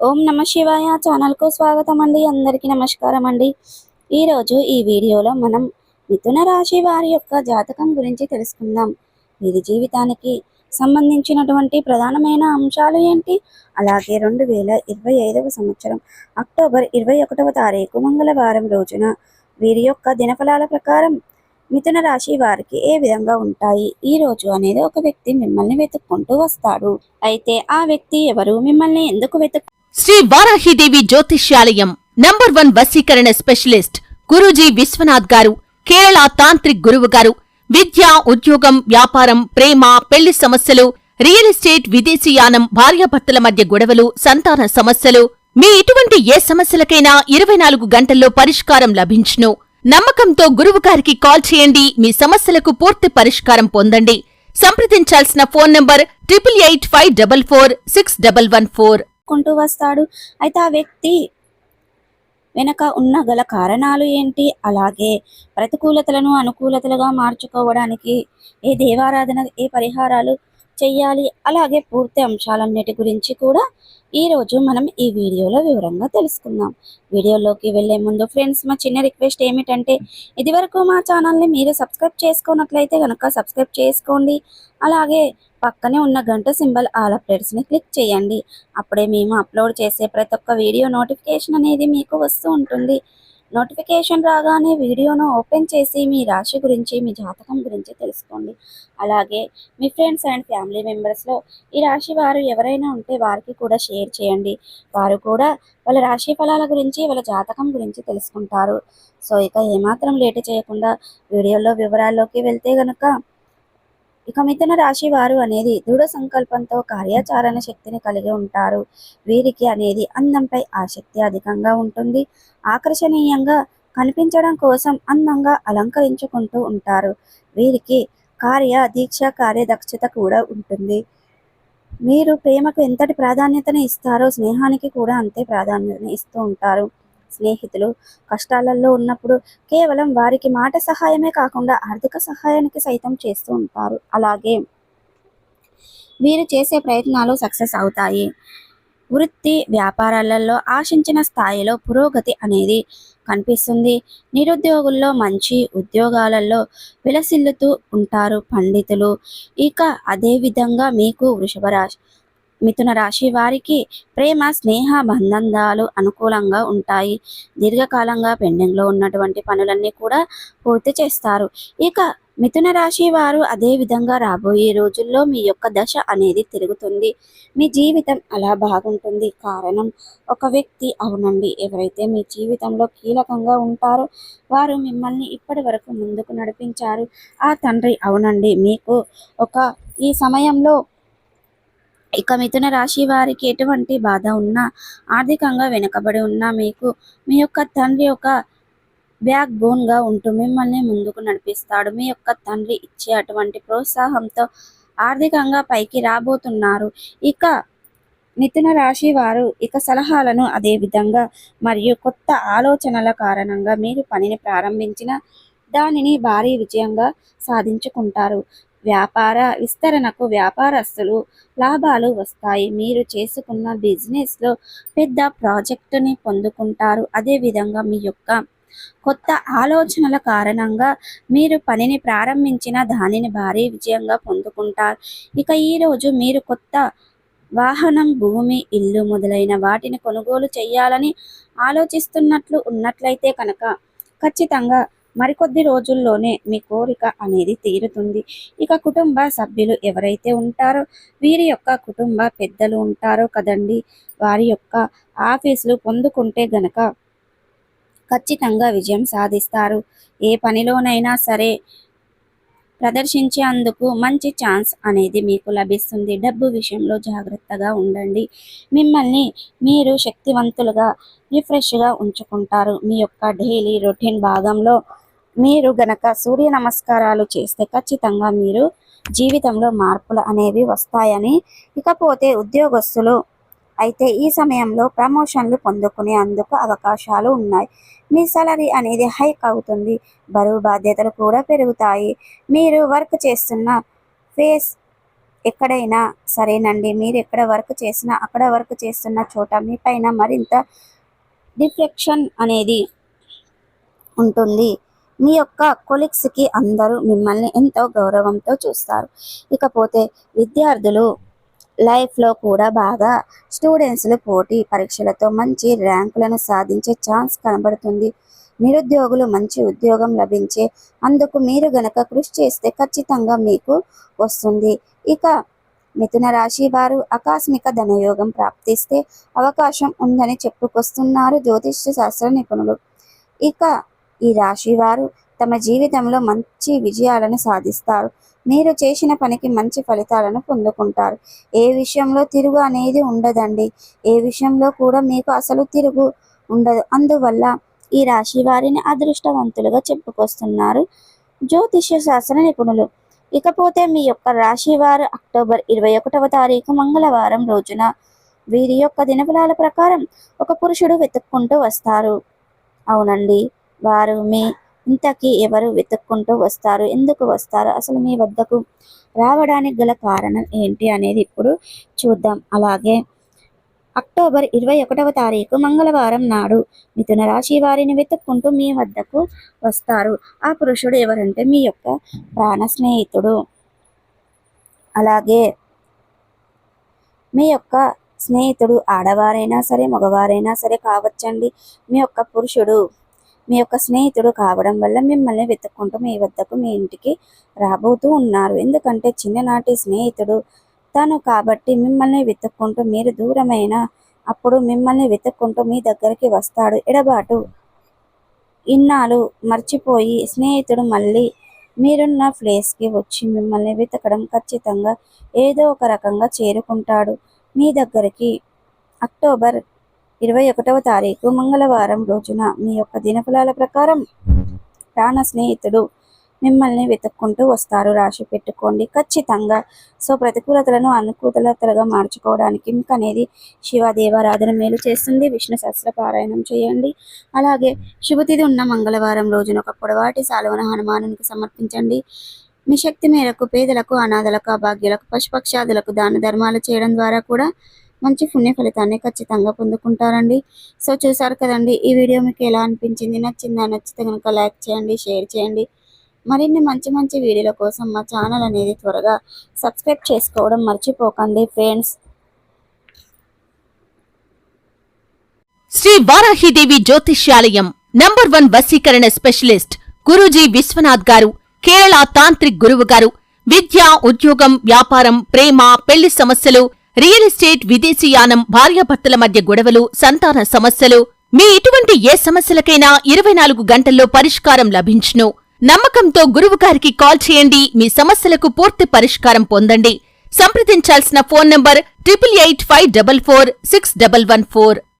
ఓం నమ శివాయ ఛానల్కు స్వాగతం అండి. అందరికీ నమస్కారం అండి. ఈరోజు ఈ వీడియోలో మనం మిథున రాశి వారి యొక్క జాతకం గురించి తెలుసుకుందాం. వీరి జీవితానికి సంబంధించినటువంటి ప్రధానమైన అంశాలు ఏంటి, అలాగే 2025 సంవత్సరం అక్టోబర్ 21వ తారీఖు మంగళవారం రోజున వీరి యొక్క దినఫలాల ప్రకారం మిథున రాశి వారికి ఏ విధంగా ఉంటాయి. ఈ రోజు అనేది ఒక వ్యక్తి మిమ్మల్ని వెతుక్కుంటూ వస్తాడు. అయితే ఆ వ్యక్తి ఎవరు, మిమ్మల్ని ఎందుకు శ్రీ వారాహిదేవి జ్యోతిష్యాలయం నంబర్ 1 వశీకరణ స్పెషలిస్ట్ గురూజీ విశ్వనాథ్ గారు, కేరళ తాంత్రిక్ గురువు గారు. విద్య, ఉద్యోగం, వ్యాపారం, ప్రేమ, పెళ్లి సమస్యలు, రియల్ ఎస్టేట్, విదేశీయానం, భార్యాభర్తల మధ్య గొడవలు, సంతాన సమస్యలు, మీ ఇటువంటి ఏ సమస్యలకైనా 24 గంటల్లో పరిష్కారం లభించును. నమ్మకంతో గురువుగారికి కాల్ చేయండి. మీ సమస్యలకు పూర్తి పరిష్కారం పొందండి. సంప్రదించాల్సిన ఫోన్ నంబర్ 8885446114. కుంటూ వస్తాడు. అయితే ఆ వ్యక్తి వెనక ఉన్న గల కారణాలు ఏంటి, అలాగే ప్రతికూలతలను అనుకూలతలుగా మార్చుకోవడానికి ఏ దేవారాధన, ఏ పరిహారాలు చెయ్యాలి, అలాగే పూర్తి అంశాలన్నిటి గురించి కూడా ఈరోజు మనం ఈ వీడియోలో వివరంగా తెలుసుకుందాం. వీడియోలోకి వెళ్లే ముందు ఫ్రెండ్స్, మా చిన్న రిక్వెస్ట్ ఏమిటంటే, ఇదివరకు మా ఛానల్ని మీరు సబ్స్క్రైబ్ చేసుకున్నట్లయితే కనుక సబ్స్క్రైబ్ చేసుకోండి. అలాగే పక్కనే ఉన్న గంట సింబల్ ఆల్ అప్డేట్స్ని క్లిక్ చేయండి. అప్పుడే మేము అప్లోడ్ చేసే ప్రతి ఒక్క వీడియో నోటిఫికేషన్ అనేది మీకు వస్తూ ఉంటుంది. నోటిఫికేషన్ రాగానే వీడియోను ఓపెన్ చేసి మీ రాశి గురించి, మీ జాతకం గురించి తెలుసుకోండి. అలాగే మీ ఫ్రెండ్స్ అండ్ ఫ్యామిలీ మెంబర్స్లో ఈ రాశి వారు ఎవరైనా ఉంటే వారికి కూడా షేర్ చేయండి. వారు కూడా వాళ్ళ రాశి ఫలాల గురించి, వాళ్ళ జాతకం గురించి తెలుసుకుంటారు. సో ఇక ఏమాత్రం లేట్ చేయకుండా వీడియోలో వివరాల్లోకి వెళ్తే గనుక, ఇక మిథున రాశి వారు అనేది దృఢ సంకల్పంతో కార్యాచరణ శక్తిని కలిగి ఉంటారు. వీరికి అనేది అందంపై ఆసక్తి అధికంగా ఉంటుంది. ఆకర్షణీయంగా కనిపించడం కోసం అందంగా అలంకరించుకుంటూ ఉంటారు. వీరికి కార్య దీక్ష, కార్యదక్షత కూడా ఉంటుంది. మీరు ప్రేమకు ఎంతటి ప్రాధాన్యతను ఇస్తారో స్నేహానికి కూడా అంతే ప్రాధాన్యతను ఇస్తూ ఉంటారు. స్నేహితులు కష్టాలలో ఉన్నప్పుడు కేవలం వారికి మాట సహాయమే కాకుండా ఆర్థిక సహాయానికి సైతం చేస్తూ ఉంటారు. అలాగే వీరు చేసే ప్రయత్నాలు సక్సెస్ అవుతాయి. వృత్తి వ్యాపారాలలో ఆశించిన స్థాయిలో పురోగతి అనేది కనిపిస్తుంది. నిరుద్యోగుల్లో మంచి ఉద్యోగాలలో విలసిల్లుతూ ఉంటారు పండితులు. ఇక అదేవిధంగా మీకు మిథున రాశి వారికి ప్రేమ, స్నేహ బంధాలు అనుకూలంగా ఉంటాయి. దీర్ఘకాలంగా పెండింగ్లో ఉన్నటువంటి పనులన్నీ కూడా పూర్తి చేస్తారు. ఇక మిథున రాశి వారు అదేవిధంగా రాబోయే రోజుల్లో మీ యొక్క దశ అనేది తిరుగుతుంది. మీ జీవితం అలా బాగుంటుంది. కారణం, ఒక వ్యక్తి, అవునండి, ఎవరైతే మీ జీవితంలో కీలకంగా ఉంటారో వారు మిమ్మల్ని ఇప్పటి వరకు ముందుకు నడిపించారు. ఆ తండ్రి, అవునండి, మీకు ఈ సమయంలో ఇక మిథున రాశి వారికి ఎటువంటి బాధ ఉన్నా, ఆర్థికంగా వెనుకబడి ఉన్నా, మీకు మీ యొక్క తండ్రి ఒక బ్యాక్ బోన్గా ఉంటూ మిమ్మల్ని ముందుకు నడిపిస్తాడు. మీ యొక్క తండ్రి ఇచ్చే అటువంటి ప్రోత్సాహంతో ఆర్థికంగా పైకి రాబోతున్నారు. ఇక మిథున రాశి వారు ఇక సలహాలను, అదే విధంగా మరియు కొత్త ఆలోచనల కారణంగా మీరు పనిని ప్రారంభించిన దానిని భారీ విజయంగా సాధించుకుంటారు. వ్యాపార విస్తరణకు వ్యాపారస్తులు లాభాలు వస్తాయి. మీరు చేసుకున్న బిజినెస్లో పెద్ద ప్రాజెక్టుని పొందుకుంటారు. అదేవిధంగా మీ యొక్క కొత్త ఆలోచనల కారణంగా మీరు పనిని ప్రారంభించిన దానిని భారీ విజయంగా పొందుకుంటారు. ఇక ఈరోజు మీరు కొత్త వాహనం, భూమి, ఇల్లు మొదలైన వాటిని కొనుగోలు చేయాలని ఆలోచిస్తున్నట్లు ఉన్నట్లయితే కనుక ఖచ్చితంగా మరికొద్ది రోజుల్లోనే మీ కోరిక అనేది తీరుతుంది. ఇక కుటుంబ సభ్యులు ఎవరైతే ఉంటారో వీరి యొక్క కుటుంబ పెద్దలు ఉంటారో కదండి, వారి యొక్క ఆఫీసులు పొందుకుంటే గనక ఖచ్చితంగా విజయం సాధిస్తారు. ఏ పనిలోనైనా సరే ప్రదర్శించేందుకు మంచి ఛాన్స్ అనేది మీకు లభిస్తుంది. డబ్బు విషయంలో జాగ్రత్తగా ఉండండి. మిమ్మల్ని మీరు శక్తివంతులుగా, రిఫ్రెష్గా ఉంచుకుంటారు. మీ యొక్క డైలీ రొటీన్ భాగంలో మీరు గనక సూర్య నమస్కారాలు చేస్తే ఖచ్చితంగా మీరు జీవితంలో మార్పులు అనేవి వస్తాయని. ఇకపోతే ఉద్యోగస్తులు అయితే ఈ సమయంలో ప్రమోషన్లు పొందుకునేందుకు అవకాశాలు ఉన్నాయి. మీ సాలరీ అనేది హైక్ అవుతుంది. బరువు బాధ్యతలు కూడా పెరుగుతాయి. మీరు వర్క్ చేస్తున్న ఫేస్ ఎక్కడైనా సరేనండి, మీరు ఎక్కడ వర్క్ చేసినా అక్కడ వర్క్ చేస్తున్న చోట మీ పైన మరింత రిఫ్లెక్షన్ అనేది ఉంటుంది. మీ యొక్క కొలీగ్స్కి అందరూ మిమ్మల్ని ఎంతో గౌరవంతో చూస్తారు. ఇకపోతే విద్యార్థులు లైఫ్లో కూడా బాగా స్టూడెంట్స్లు పోటీ పరీక్షలతో మంచి ర్యాంకులను సాధించే ఛాన్స్ కనబడుతుంది. నిరుద్యోగులు మంచి ఉద్యోగం లభించే అందుకు మీరు గనక కృషి చేస్తే ఖచ్చితంగా మీకు వస్తుంది. ఇక మిథున రాశి వారు ఆకస్మిక ధనయోగం ప్రాప్తిస్తే అవకాశం ఉందని చెప్పుకొస్తున్నారు జ్యోతిష్య శాస్త్ర నిపుణులు. ఇక ఈ రాశి వారు తమ జీవితంలో మంచి విజయాలను సాధిస్తారు. మీరు చేసిన పనికి మంచి ఫలితాలను పొందుకుంటారు. ఏ విషయంలో తిరుగు అనేది ఉండదండి. ఏ విషయంలో కూడా మీకు అసలు తిరుగు ఉండదు. అందువల్ల ఈ రాశి వారిని అదృష్టవంతులుగా చెప్పుకొస్తున్నారు జ్యోతిష్య శాస్త్ర నిపుణులు. ఇకపోతే మీ యొక్క రాశి వారు అక్టోబర్ 21వ తారీఖు మంగళవారం రోజున వీరి యొక్క దినఫలాల ప్రకారం ఒక పురుషుడు వెతుక్కుంటూ వస్తారు. అవునండి, వారు మీ ఇంతకీ ఎవరు వెతుక్కుంటూ వస్తారు, ఎందుకు వస్తారు, అసలు మీ వద్దకు రావడానికి గల కారణం ఏంటి అనేది ఇప్పుడు చూద్దాం. అలాగే అక్టోబర్ 21వ తారీఖు మంగళవారం నాడు మిథున రాశి వారిని వెతుక్కుంటూ మీ వద్దకు వస్తారు. ఆ పురుషుడు ఎవరంటే మీ యొక్క ప్రాణ స్నేహితుడు. అలాగే మీ యొక్క స్నేహితుడు ఆడవారైనా సరే మగవారైనా సరే కావచ్చండి. మీ యొక్క పురుషుడు మీ యొక్క స్నేహితుడు కావడం వల్ల మిమ్మల్ని వెతుక్కుంటూ మీ వద్దకు మీ ఇంటికి రాబోతూ ఉన్నారు. ఎందుకంటే చిన్ననాటి స్నేహితుడు తను కాబట్టి మిమ్మల్ని వెతుక్కుంటూ మీరు దూరమైన అప్పుడు మిమ్మల్ని వెతుక్కుంటూ మీ దగ్గరికి వస్తాడు. ఎడబాటు ఇన్నాళ్ళు మర్చిపోయి స్నేహితుడు మళ్ళీ మీరున్న ప్లేస్కి వచ్చి మిమ్మల్ని వెతకడం ఖచ్చితంగా ఏదో ఒక రకంగా చేరుకుంటాడు మీ దగ్గరికి. అక్టోబర్ 21వ తారీఖు మంగళవారం రోజున మీ యొక్క దినఫలాల ప్రకారం ప్రాణ స్నేహితుడు మిమ్మల్ని వెతుక్కుంటూ వస్తారు. రాశి పెట్టుకోండి ఖచ్చితంగా. సో ప్రతికూలతలను అనుకూలతలుగా మార్చుకోవడానికి మీకు అనేది శివదేవారాధన మేలు చేస్తుంది. విష్ణు సహస్ర పారాయణం చేయండి. అలాగే శుభతిథి ఉన్న మంగళవారం రోజున ఒక పొడవాటి సాలువను హనుమానునికి సమర్పించండి. మీ శక్తి మేరకు పేదలకు, అనాథలకు, అభాగ్యులకు, పశుపక్షాదులకు దాన ధర్మాలు చేయడం ద్వారా కూడా మంచి పుణ్య ఫలితాన్ని ఖచ్చితంగా పొందుకుంటారండి. సో చూసారు కదండి, ఈ వీడియో మీకు ఎలా అనిపించింది, నచ్చిందా? నచ్చితే కనుక లైక్ చేయండి, షేర్ చేయండి. మరిన్ని మంచి మంచి వీడియోల కోసం మా ఛానల్ అనేది త్వరగా సబ్స్క్రైబ్ చేసుకోవడం మర్చిపోకండి ఫ్రెండ్స్. శ్రీ వారాహిదేవి జ్యోతిష్యాలయం నంబర్ 1 వశీకరణ స్పెషలిస్ట్ గురూజీ విశ్వనాథ్ గారు, కేరళ తాంత్రిక్ గురువు గారు. విద్య, ఉద్యోగం, వ్యాపారం, ప్రేమ, పెళ్లి సమస్యలు, రియల్ ఎస్టేట్, విదేశీయానం, భార్యాభర్తల మధ్య గొడవలు, సంతాన సమస్యలు, మీ ఇటువంటి ఏ సమస్యలకైనా 24 గంటల్లో పరిష్కారం లభించును. నమ్మకంతో గురువుగారికి కాల్ చేయండి. మీ సమస్యలకు పూర్తి పరిష్కారం పొందండి. సంప్రదించాల్సిన ఫోన్ నంబర్ 8885446114.